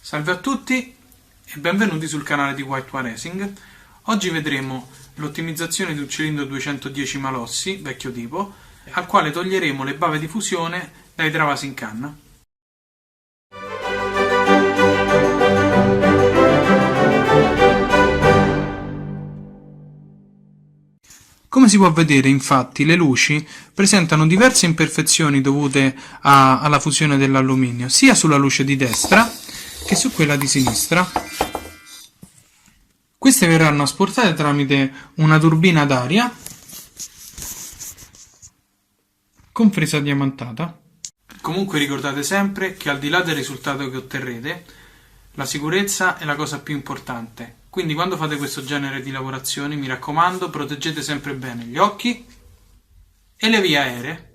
Salve a tutti e benvenuti sul canale di White One Racing. Oggi vedremo l'ottimizzazione di un cilindro 210 malossi, vecchio tipo, al quale toglieremo le bave di fusione dai travasi in canna. Come si può vedere, infatti, le luci presentano diverse imperfezioni dovute alla fusione dell'alluminio, sia sulla luce di destra che su quella di sinistra. Queste verranno asportate tramite una turbina d'aria con fresa diamantata. Comunque ricordate sempre che al di là del risultato che otterrete, la sicurezza è la cosa più importante. Quindi quando fate questo genere di lavorazioni, mi raccomando, proteggete sempre bene gli occhi e le vie aeree.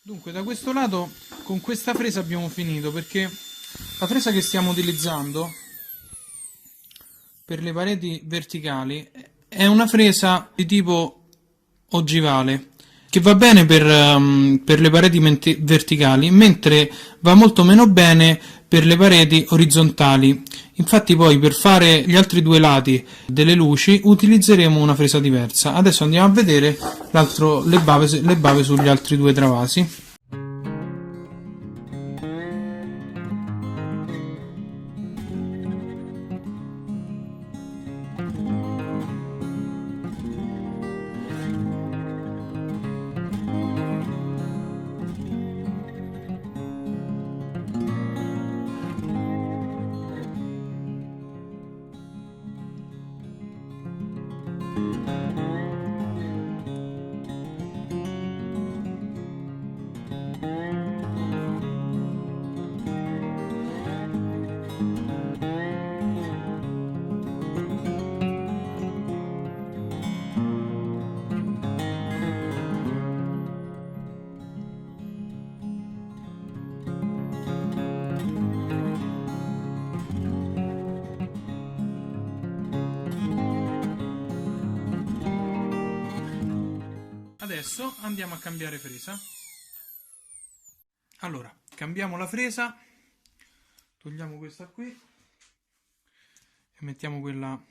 Dunque, da questo lato con questa fresa abbiamo finito, perché la fresa che stiamo utilizzando per le pareti verticali è una fresa di tipo ogivale che va bene per le pareti verticali, mentre va molto meno bene per le pareti orizzontali. Infatti poi per fare gli altri due lati delle luci utilizzeremo una fresa diversa. Adesso andiamo a vedere le bave sugli altri due travasi. Adesso andiamo a cambiare fresa. Allora, cambiamo la fresa, togliamo questa qui e mettiamo quella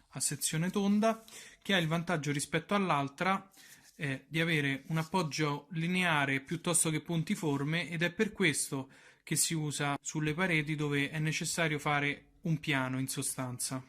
a sezione tonda, che ha il vantaggio rispetto all'altra di avere un appoggio lineare piuttosto che puntiforme, ed è per questo che si usa sulle pareti dove è necessario fare un piano in sostanza.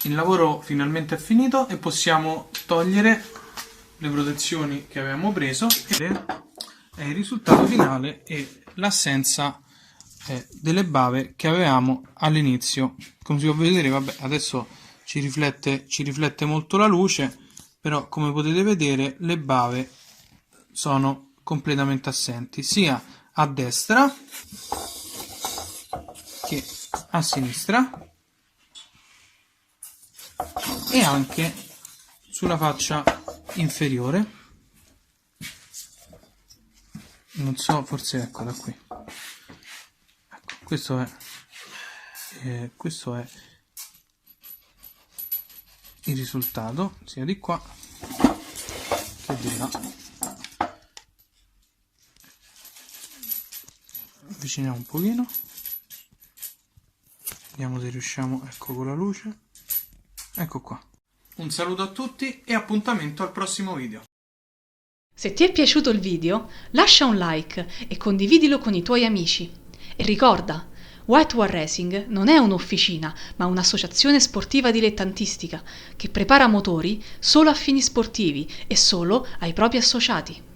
il lavoro finalmente è finito e possiamo togliere le protezioni che avevamo preso e è il risultato finale e l'assenza delle bave che avevamo all'inizio. Come si può vedere, vabbè, adesso ci riflette molto la luce, però come potete vedere le bave sono completamente assenti sia a destra che a sinistra e anche sulla faccia inferiore. Non so, forse ecco da qui. Ecco, questo è il risultato sia di qua che di là. Avviciniamo un pochino, vediamo se riusciamo, ecco, con la luce, ecco qua. Un saluto a tutti e appuntamento al prossimo video. Se ti è piaciuto il video, lascia un like e condividilo con i tuoi amici. E ricorda, White War Racing non è un'officina, ma un'associazione sportiva dilettantistica che prepara motori solo a fini sportivi e solo ai propri associati.